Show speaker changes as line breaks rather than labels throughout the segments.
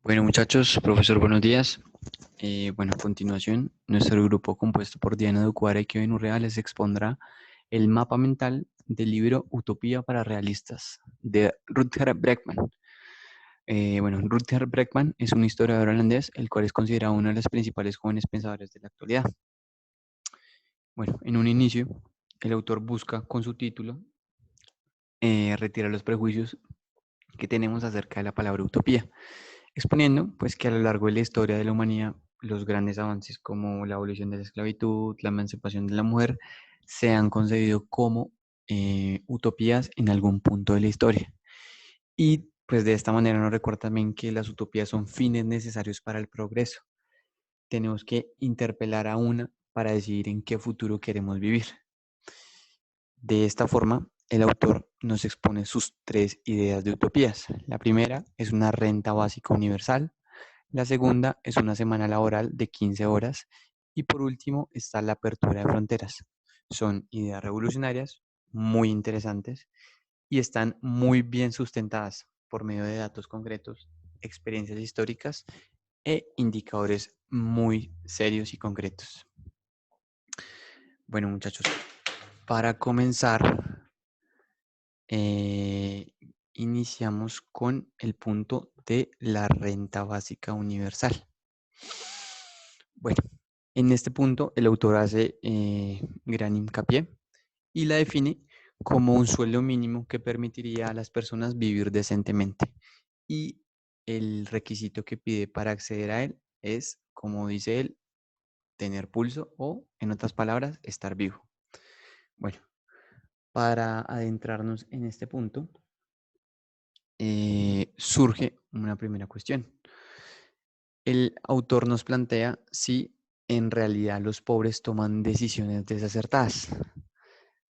Bueno, muchachos, profesor, buenos días. Bueno, a continuación, nuestro grupo compuesto por Diana Ducuara y Kevin Urrea les expondrá el mapa mental del libro Utopía para Realistas de Rutger Bregman. Bueno, Rutger Bregman es un historiador holandés, el cual es considerado uno de los principales jóvenes pensadores de la actualidad. Bueno, en un inicio, el autor busca con su título retirar los prejuicios que tenemos acerca de la palabra utopía, exponiendo pues que a lo largo de la historia de la humanidad los grandes avances como la abolición de la esclavitud, la emancipación de la mujer, se han concebido como utopías en algún punto de la historia. Y pues de esta manera nos recuerda también que las utopías son fines necesarios para el progreso. Tenemos que interpelar a una para decidir en qué futuro queremos vivir. De esta forma, el autor nos expone sus tres ideas de utopías. La primera es una renta básica universal. La segunda es una semana laboral de 15 horas. Y por último está la apertura de fronteras. Son ideas revolucionarias, muy interesantes y están muy bien sustentadas por medio de datos concretos, experiencias históricas e indicadores muy serios y concretos. Bueno, muchachos, para comenzar, eh, iniciamos con el punto de la renta básica universal. Bueno, en este punto el autor hace gran hincapié y la define como un sueldo mínimo que permitiría a las personas vivir decentemente. Y el requisito que pide para acceder a él es, como dice él, tener pulso o, en otras palabras, estar vivo. Bueno, para adentrarnos en este punto, surge una primera cuestión. El autor nos plantea si en realidad los pobres toman decisiones desacertadas,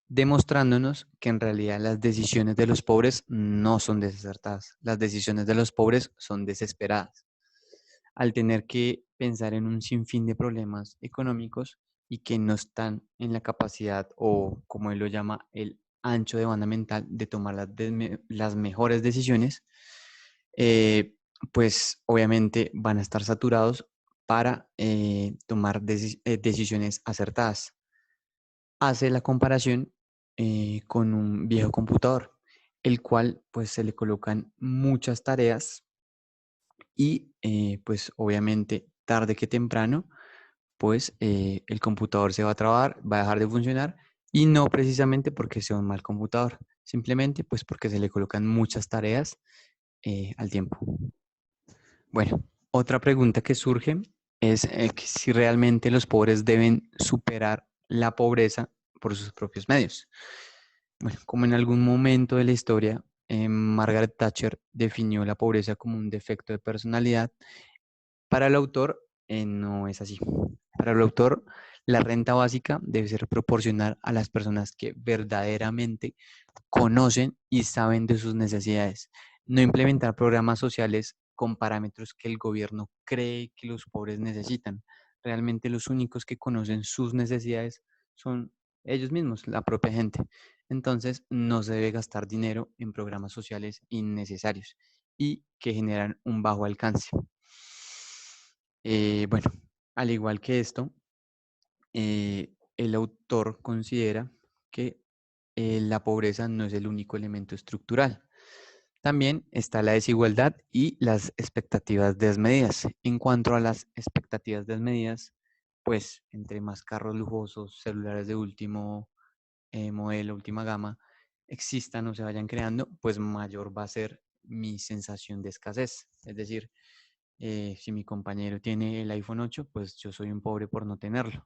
demostrándonos que en realidad las decisiones de los pobres no son desacertadas, las decisiones de los pobres son desesperadas, al tener que pensar en un sinfín de problemas económicos y que no están en la capacidad o, como él lo llama, el ancho de banda mental de tomar las mejores decisiones, pues obviamente van a estar saturados para tomar decisiones acertadas. Hace la comparación con un viejo computador, el cual pues se le colocan muchas tareas y pues obviamente tarde que temprano pues el computador se va a trabar, va a dejar de funcionar y no precisamente porque sea un mal computador, simplemente pues porque se le colocan muchas tareas al tiempo. Bueno, otra pregunta que surge es que si realmente los pobres deben superar la pobreza por sus propios medios. Bueno, como en algún momento de la historia, Margaret Thatcher definió la pobreza como un defecto de personalidad, para el autor no es así. Para el autor, la renta básica debe ser proporcional a las personas que verdaderamente conocen y saben de sus necesidades. No implementar programas sociales con parámetros que el gobierno cree que los pobres necesitan. Realmente los únicos que conocen sus necesidades son ellos mismos, la propia gente. Entonces, no se debe gastar dinero en programas sociales innecesarios y que generan un bajo alcance. Bueno, al igual que esto, el autor considera que la pobreza no es el único elemento estructural. También está la desigualdad y las expectativas desmedidas. En cuanto a las expectativas desmedidas, pues entre más carros lujosos, celulares de último modelo, última gama, existan o se vayan creando, pues mayor va a ser mi sensación de escasez. Es decir, si mi compañero tiene el iPhone 8, pues yo soy un pobre por no tenerlo.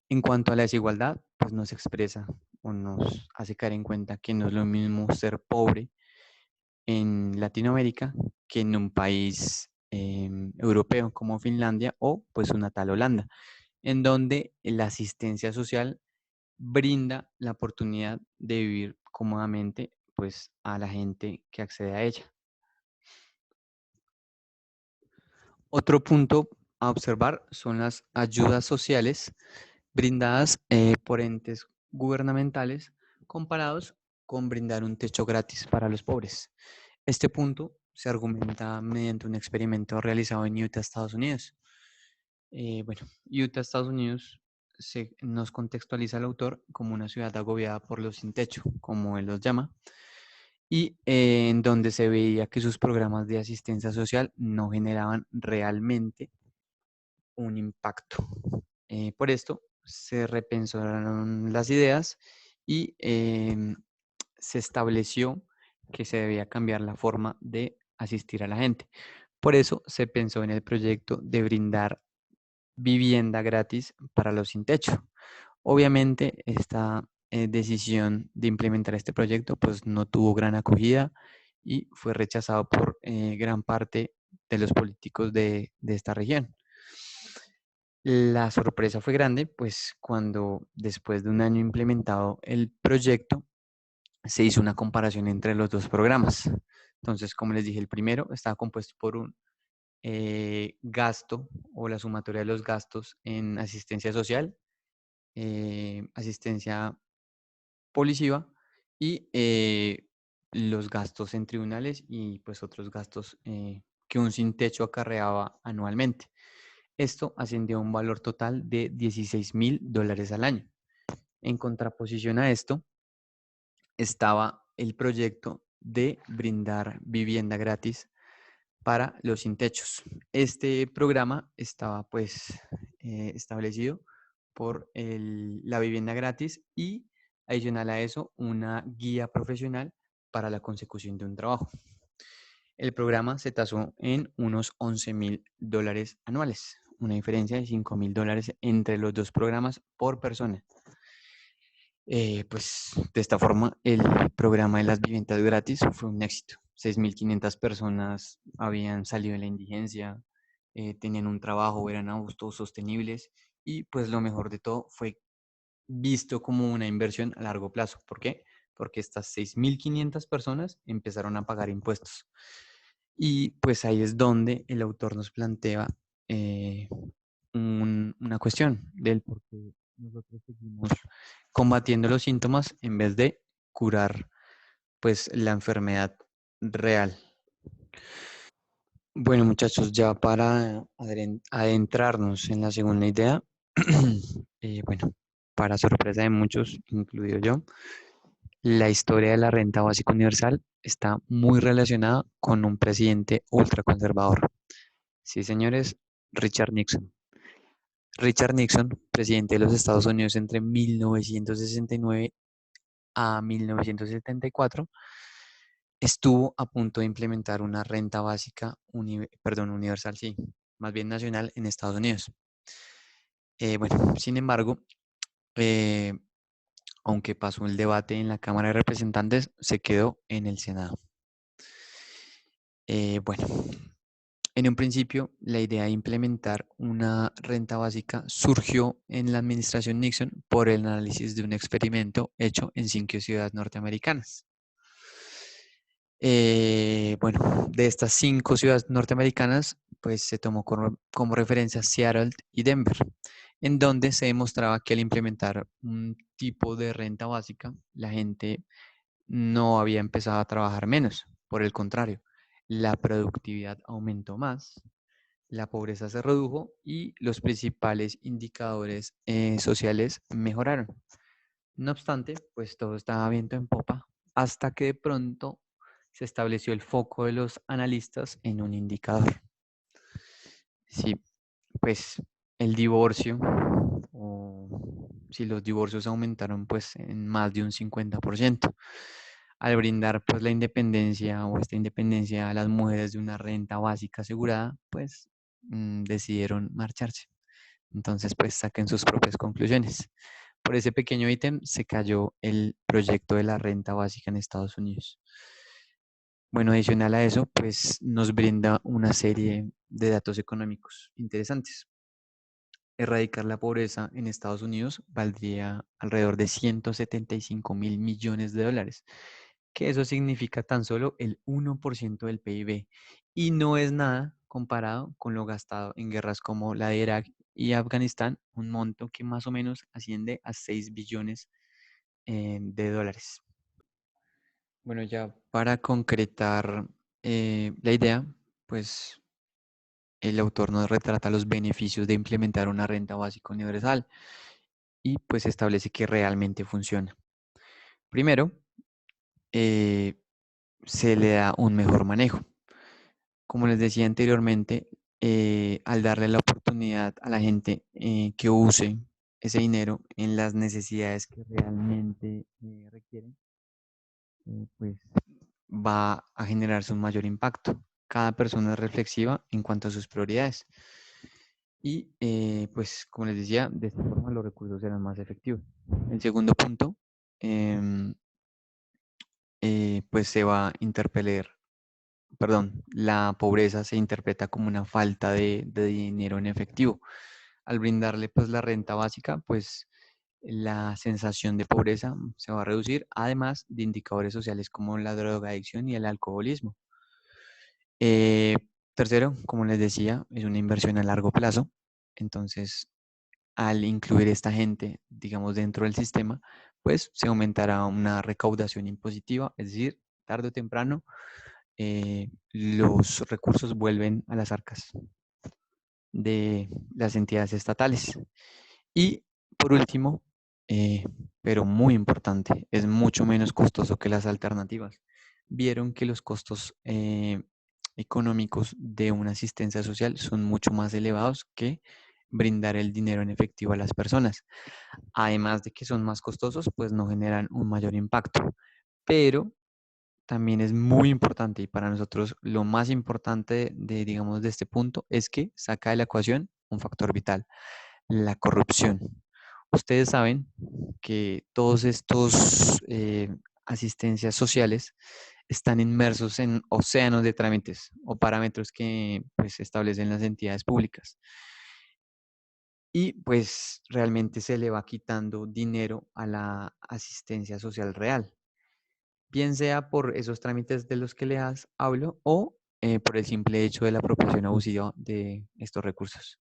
En cuanto a la desigualdad, pues nos expresa o nos hace caer en cuenta que no es lo mismo ser pobre en Latinoamérica que en un país europeo como Finlandia o pues una tal Holanda, en donde la asistencia social brinda la oportunidad de vivir cómodamente pues a la gente que accede a ella. Otro punto a observar son las ayudas sociales brindadas por entes gubernamentales comparados con brindar un techo gratis para los pobres. Este punto se argumenta mediante un experimento realizado en Utah, Estados Unidos. Bueno, Utah, Estados Unidos, nos contextualiza el autor como una ciudad agobiada por los sin techo, como él los llama, y en donde se veía que sus programas de asistencia social no generaban realmente un impacto. Por esto se repensaron las ideas y se estableció que se debía cambiar la forma de asistir a la gente. Por eso se pensó en el proyecto de brindar vivienda gratis para los sin techo. Obviamente, esta decisión de implementar este proyecto pues no tuvo gran acogida y fue rechazado por gran parte de los políticos de esta región. La sorpresa fue grande, pues cuando después de un año implementado el proyecto, se hizo una comparación entre los dos programas. Entonces, como les dije, el primero estaba compuesto por un gasto o la sumatoria de los gastos en asistencia social, asistencia policiva y los gastos en tribunales y pues otros gastos que un sin techo acarreaba anualmente. Esto ascendió a un valor total de $16,000 al año. En contraposición a esto estaba el proyecto de brindar vivienda gratis para los sin techos. Este programa estaba pues establecido por la vivienda gratis y adicional a eso una guía profesional para la consecución de un trabajo. El programa se tasó en unos $11,000 anuales, una diferencia de $5,000 entre los dos programas por persona. Pues de esta forma el programa de las viviendas gratis fue un éxito. 6,500 personas habían salido de la indigencia, tenían un trabajo, eran autosostenibles y pues lo mejor de todo fue visto como una inversión a largo plazo. ¿Por qué? Porque estas 6,500 personas empezaron a pagar impuestos. Y pues ahí es donde el autor nos plantea eh, una cuestión del por qué nosotros seguimos combatiendo los síntomas en vez de curar pues la enfermedad real. Bueno, muchachos, ya para adentrarnos en la segunda idea, bueno, para sorpresa de muchos, incluido yo, la historia de la renta básica universal está muy relacionada con un presidente ultraconservador. Sí, señores, Richard Nixon. Richard Nixon, presidente de los Estados Unidos entre 1969 a 1974, estuvo a punto de implementar una renta básica universal, sí, más bien nacional en Estados Unidos. Bueno, sin embargo, eh, aunque pasó el debate en la Cámara de Representantes, se quedó en el Senado. Bueno, en un principio, la idea de implementar una renta básica surgió en la administración Nixon por el análisis de un experimento hecho en 5 ciudades norteamericanas. Bueno, de estas 5 ciudades norteamericanas, pues se tomó como referencia Seattle y Denver, en donde se demostraba que al implementar un tipo de renta básica, la gente no había empezado a trabajar menos. Por el contrario, la productividad aumentó más, la pobreza se redujo y los principales indicadores sociales mejoraron. No obstante, pues todo estaba viento en popa hasta que de pronto se estableció el foco de los analistas en un indicador. Sí, pues el divorcio, o si los divorcios aumentaron pues en más de un 50%, al brindar pues la independencia o esta independencia a las mujeres de una renta básica asegurada, pues decidieron marcharse. Entonces pues saquen sus propias conclusiones. Por ese pequeño ítem se cayó el proyecto de la renta básica en Estados Unidos. Bueno, adicional a eso, pues nos brinda una serie de datos económicos interesantes. Erradicar la pobreza en Estados Unidos valdría alrededor de $175,000,000,000, que eso significa tan solo el 1% del PIB y no es nada comparado con lo gastado en guerras como la de Irak y Afganistán, un monto que más o menos asciende a 6 billones de dólares. Bueno, ya para concretar la idea, pues el autor nos retrata los beneficios de implementar una renta básica universal y pues establece que realmente funciona. Primero, eh, se le da un mejor manejo. Como les decía anteriormente, al darle la oportunidad a la gente que use ese dinero en las necesidades que realmente requieren, pues va a generarse un mayor impacto. Cada persona es reflexiva en cuanto a sus prioridades. Y pues, como les decía, de esta forma los recursos serán más efectivos. El segundo punto, em, pues se va a interpelar, perdón, la pobreza se interpreta como una falta de dinero en efectivo. Al brindarle pues la renta básica, pues la sensación de pobreza se va a reducir, además de indicadores sociales como la drogadicción y el alcoholismo. Eh, Tercero, como les decía, es una inversión a largo plazo. Entonces, al incluir esta gente, digamos, dentro del sistema, pues se aumentará una recaudación impositiva, es decir, tarde o temprano los recursos vuelven a las arcas de las entidades estatales. Y por último, eh, pero muy importante, es mucho menos costoso que las alternativas. Vieron que los costos económicos de una asistencia social son mucho más elevados que brindar el dinero en efectivo a las personas. Además de que son más costosos, pues no generan un mayor impacto. Pero también es muy importante y para nosotros lo más importante de, digamos, de este punto es que saca de la ecuación un factor vital, la corrupción. Ustedes saben que todos estos asistencias sociales están inmersos en océanos de trámites o parámetros que pues establecen las entidades públicas y pues realmente se le va quitando dinero a la asistencia social real, bien sea por esos trámites de los que les hablo o por el simple hecho de la apropiación abusiva de estos recursos.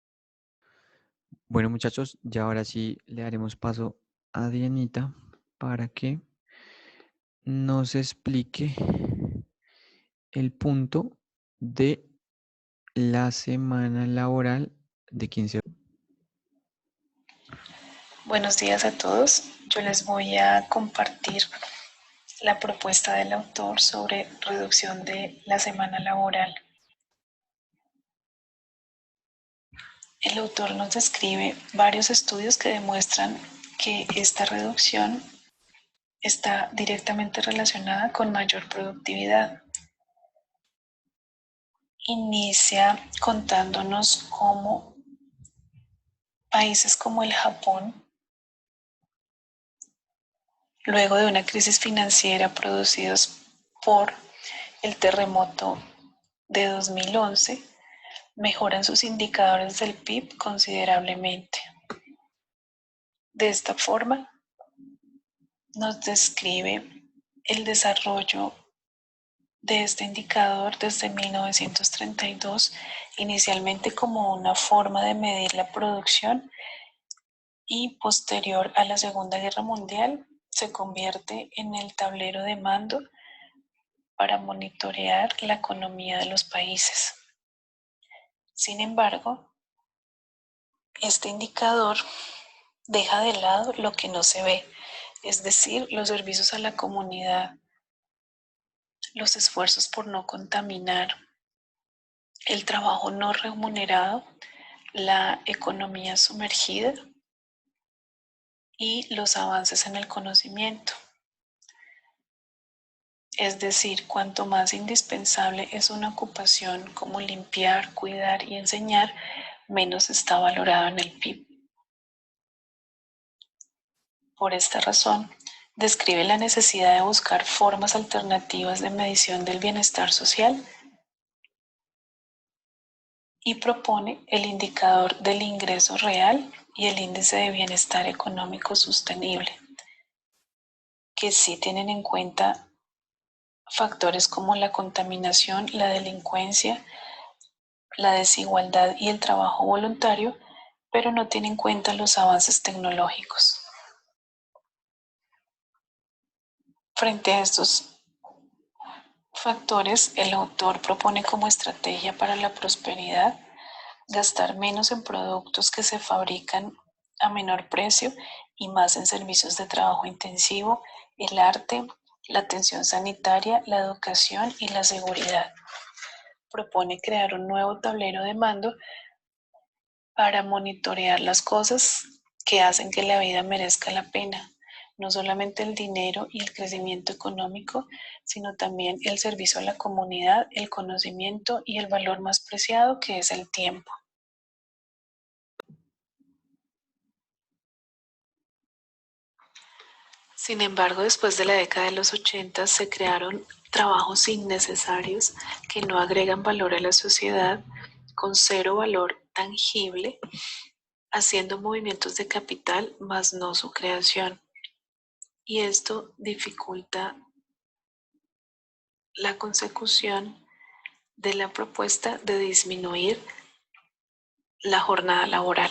Bueno, muchachos, ya ahora sí le daremos paso a Dianita para que nos explique el punto de la semana laboral de 15 horas.
Buenos días a todos. Yo les voy a compartir la propuesta del autor sobre reducción de la semana laboral. El autor nos describe varios estudios que demuestran que esta reducción está directamente relacionada con mayor productividad. Inicia contándonos cómo países como el Japón, luego de una crisis financiera producidos por el terremoto de 2011, mejoran sus indicadores del PIB considerablemente. De esta forma, nos describe el desarrollo de este indicador desde 1932, inicialmente como una forma de medir la producción y posterior a la Segunda Guerra Mundial se convierte en el tablero de mando para monitorear la economía de los países. Sin embargo, este indicador deja de lado lo que no se ve, es decir, los servicios a la comunidad, los esfuerzos por no contaminar, el trabajo no remunerado, la economía sumergida y los avances en el conocimiento. Es decir, cuanto más indispensable es una ocupación como limpiar, cuidar y enseñar, menos está valorado en el PIB. Por esta razón, describe la necesidad de buscar formas alternativas de medición del bienestar social y propone el indicador del ingreso real y el índice de bienestar económico sostenible, que sí tienen en cuenta factores como la contaminación, la delincuencia, la desigualdad y el trabajo voluntario, pero no tienen en cuenta los avances tecnológicos. Frente a estos factores, el autor propone como estrategia para la prosperidad gastar menos en productos que se fabrican a menor precio y más en servicios de trabajo intensivo, el arte, la atención sanitaria, la educación y la seguridad. Propone crear un nuevo tablero de mando para monitorear las cosas que hacen que la vida merezca la pena, no solamente el dinero y el crecimiento económico, sino también el servicio a la comunidad, el conocimiento y el valor más preciado que es el tiempo. Sin embargo, después de la década de los 80 se crearon trabajos innecesarios que no agregan valor a la sociedad, con cero valor tangible, haciendo movimientos de capital, más no su creación. Y esto dificulta la consecución de la propuesta de disminuir la jornada laboral.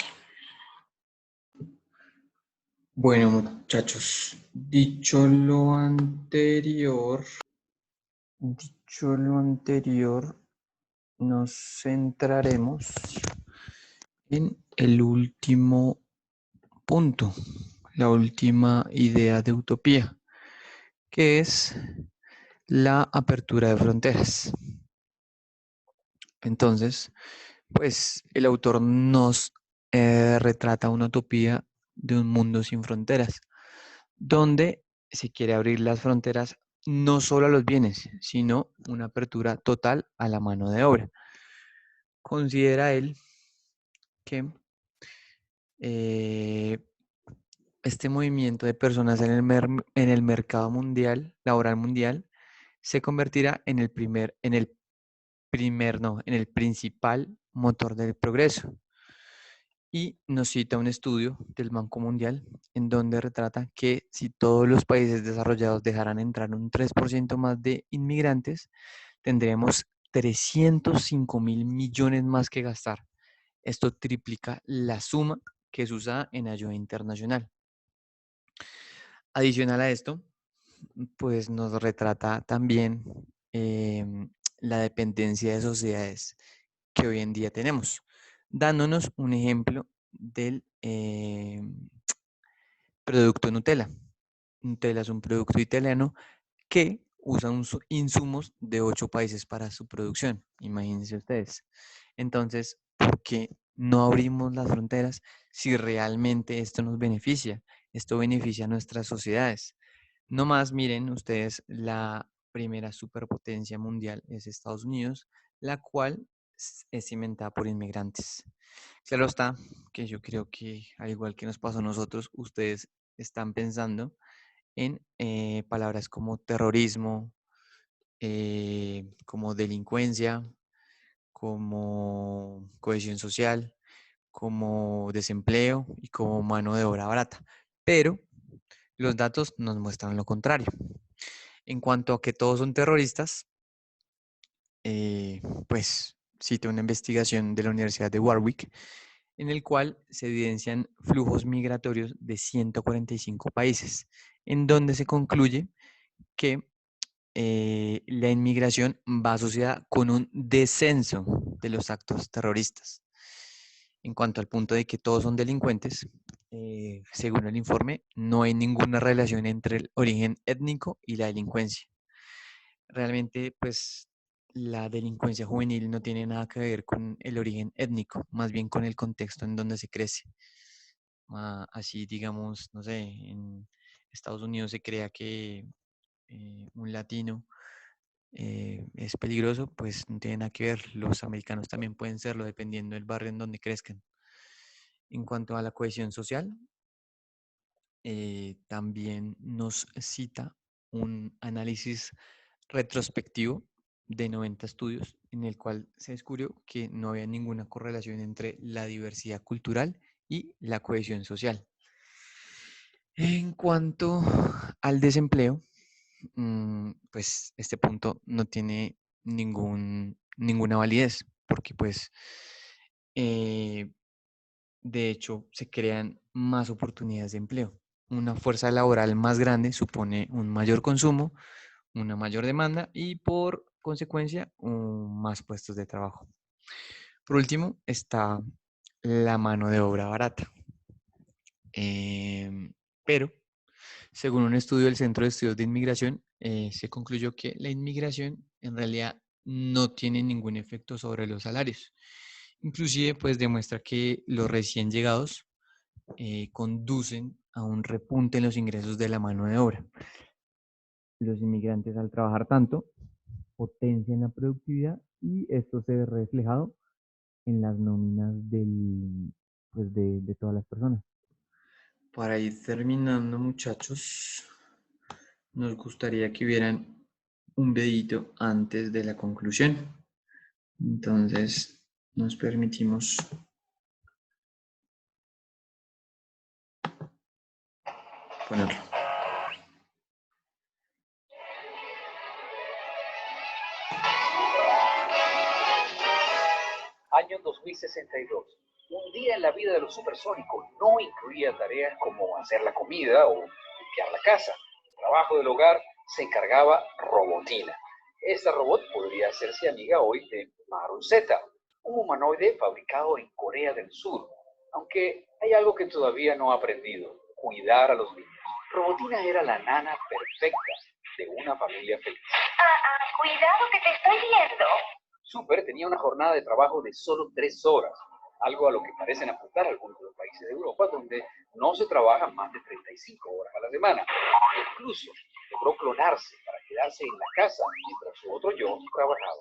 Bueno, muchachos, dicho lo anterior, nos centraremos en el último punto, la última idea de utopía, que es la apertura de fronteras. Entonces, pues el autor nos retrata una utopía de un mundo sin fronteras, donde se quiere abrir las fronteras no solo a los bienes, sino una apertura total a la mano de obra. Considera él que eh, este movimiento de personas en el mercado mundial, laboral mundial, se convertirá en el principal motor del progreso. Y nos cita un estudio del Banco Mundial en donde retrata que si todos los países desarrollados dejaran entrar un 3% más de inmigrantes, tendremos 305.000 millones más que gastar. Esto triplica la suma que es usada en ayuda internacional. Adicional a esto, pues nos retrata también la dependencia de sociedades que hoy en día tenemos, dándonos un ejemplo del producto Nutella. Nutella es un producto italiano que usa insumos de 8 países para su producción. Imagínense ustedes. Entonces, ¿por qué no abrimos las fronteras si realmente esto nos beneficia? Esto beneficia a nuestras sociedades. No más, miren ustedes, la primera superpotencia mundial es Estados Unidos, la cual es cimentada por inmigrantes. Claro está que yo creo que, al igual que nos pasó a nosotros, ustedes están pensando en palabras como terrorismo, como delincuencia, como cohesión social, como desempleo y como mano de obra barata. Pero los datos nos muestran lo contrario. En cuanto a que todos son terroristas, pues cito una investigación de la Universidad de Warwick en el cual se evidencian flujos migratorios de 145 países, en donde se concluye que la inmigración va asociada con un descenso de los actos terroristas. En cuanto al punto de que todos son delincuentes, según el informe, no hay ninguna relación entre el origen étnico y la delincuencia. Realmente, pues, la delincuencia juvenil no tiene nada que ver con el origen étnico, más bien con el contexto en donde se crece. Así, digamos, no sé, en Estados Unidos se crea que un latino es peligroso, pues no tiene nada que ver. Los americanos también pueden serlo dependiendo del barrio en donde crezcan. En cuanto a la cohesión social, también nos cita un análisis retrospectivo de 90 estudios en el cual se descubrió que no había ninguna correlación entre la diversidad cultural y la cohesión social. En cuanto al desempleo, pues este punto no tiene ninguna validez, porque pues eh, de hecho se crean más oportunidades de empleo. Una fuerza laboral más grande supone un mayor consumo, una mayor demanda y por consecuencia más puestos de trabajo. Por último está la mano de obra barata. Pero, según un estudio del Centro de Estudios de Inmigración, se concluyó que la inmigración en realidad no tiene ningún efecto sobre los salarios. Inclusive, pues demuestra que los recién llegados conducen a un repunte en los ingresos de la mano de obra. Los inmigrantes, al trabajar tanto, potencian la productividad y esto se ve reflejado en las nóminas pues de todas las personas. Para ir terminando, muchachos, nos gustaría que vieran un videito antes de la conclusión. Entonces, nos permitimos ponerlo.
Año 2062. Un día en la vida de los supersónicos no incluía tareas como hacer la comida o limpiar la casa. El trabajo del hogar se encargaba Robotina. Esta robot podría hacerse amiga hoy de Maron Z, un humanoide fabricado en Corea del Sur. Aunque hay algo que todavía no ha aprendido: cuidar a los niños. Robotina era la nana perfecta de una familia feliz.
Cuidado que te estoy viendo.
Super tenía una jornada de trabajo de solo 3 horas, algo a lo que parecen apuntar algunos de los países de Europa, donde no se trabaja más de 35 horas a la semana. Incluso logró clonarse para quedarse en la casa mientras su otro yo trabajaba.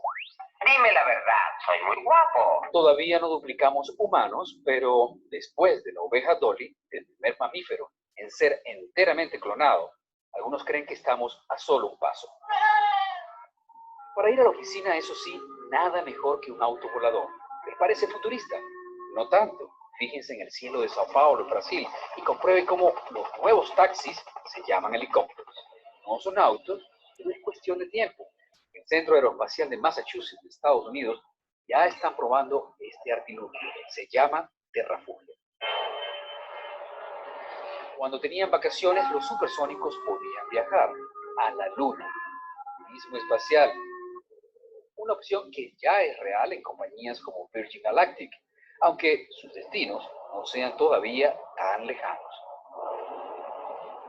Dime la verdad, soy muy guapo.
Todavía no duplicamos humanos, pero después de la oveja Dolly, el primer mamífero en ser enteramente clonado, algunos creen que estamos a solo un paso. Para ir a la oficina, eso sí, nada mejor que un auto volador. ¿Les parece futurista? No tanto. Fíjense en el cielo de Sao Paulo, Brasil, y comprueben cómo los nuevos taxis se llaman helicópteros. No son autos, pero es cuestión de tiempo. El Centro Aeroespacial de Massachusetts, de Estados Unidos, ya están probando este artilugio. Se llama terrafugio. Cuando tenían vacaciones, los supersónicos podían viajar a la Luna. Turismo espacial. Una opción que ya es real en compañías como Virgin Galactic, aunque sus destinos no sean todavía tan lejanos.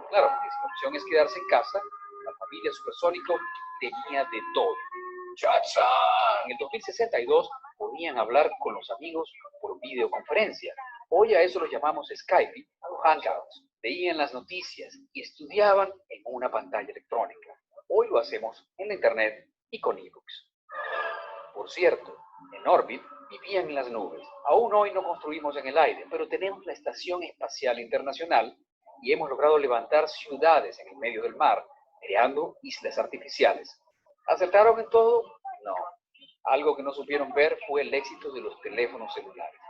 Claro, si la opción es quedarse en casa, la familia Supersónico tenía de todo. ¡Cha-cha! En el 2062 podían hablar con los amigos por videoconferencia. Hoy a eso lo llamamos Skype o Hangouts. Veían las noticias y estudiaban en una pantalla electrónica. Hoy lo hacemos en la internet y con ebooks. Por cierto, en Orbit vivían en las nubes. Aún hoy no construimos en el aire, pero tenemos la Estación Espacial Internacional y hemos logrado levantar ciudades en el medio del mar, creando islas artificiales. ¿Acertaron en todo? No. Algo que no supieron ver fue el éxito de los teléfonos celulares.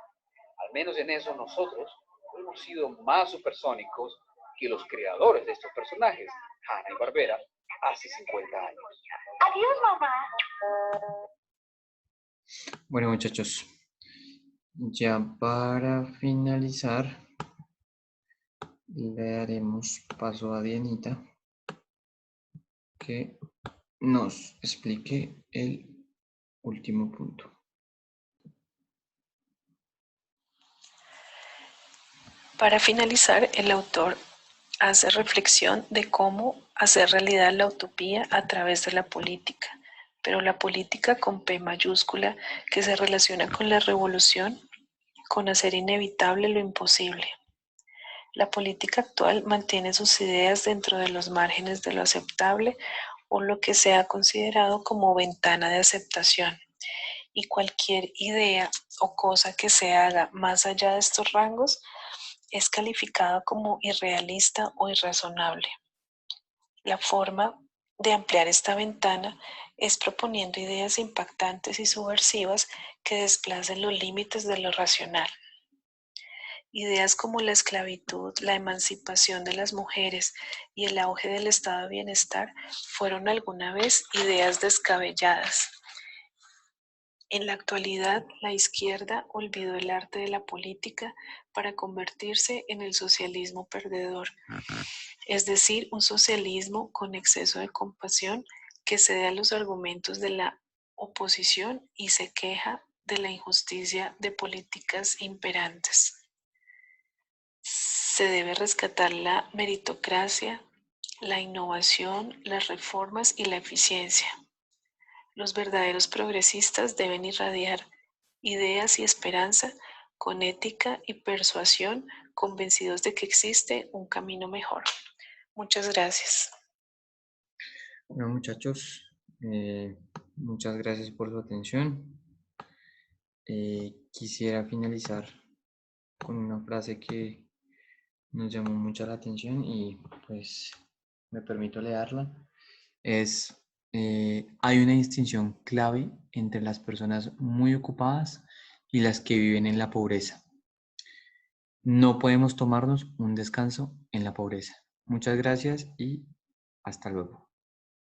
Al menos en eso nosotros hemos sido más supersónicos que los creadores de estos personajes, Hanna-Barbera, hace 50 años.
Adiós, mamá.
Bueno, muchachos, ya para finalizar, le daremos paso a Dianita que nos explique el último punto.
Para finalizar, el autor hace reflexión de cómo hacer realidad la utopía a través de la política, pero la política con P mayúscula que se relaciona con la revolución, con hacer inevitable lo imposible. La política actual mantiene sus ideas dentro de los márgenes de lo aceptable o lo que se ha considerado como ventana de aceptación, y cualquier idea o cosa que se haga más allá de estos rangos es calificada como irrealista o irrazonable. La forma de ampliar esta ventana es proponiendo ideas impactantes y subversivas que desplacen los límites de lo racional. Ideas como la esclavitud, la emancipación de las mujeres y el auge del estado de bienestar fueron alguna vez ideas descabelladas. En la actualidad, la izquierda olvidó el arte de la política para convertirse en el socialismo perdedor, es decir, un socialismo con exceso de compasión que cede a los argumentos de la oposición y se queja de la injusticia de políticas imperantes. Se debe rescatar la meritocracia, la innovación, las reformas y la eficiencia. Los verdaderos progresistas deben irradiar ideas y esperanza con ética y persuasión, convencidos de que existe un camino mejor. Muchas gracias.
Bueno, muchachos, muchas gracias por su atención. Quisiera finalizar con una frase que nos llamó mucho la atención y pues me permito leerla. Hay una distinción clave entre las personas muy ocupadas y las que viven en la pobreza. No podemos tomarnos un descanso en la pobreza. Muchas gracias y hasta luego.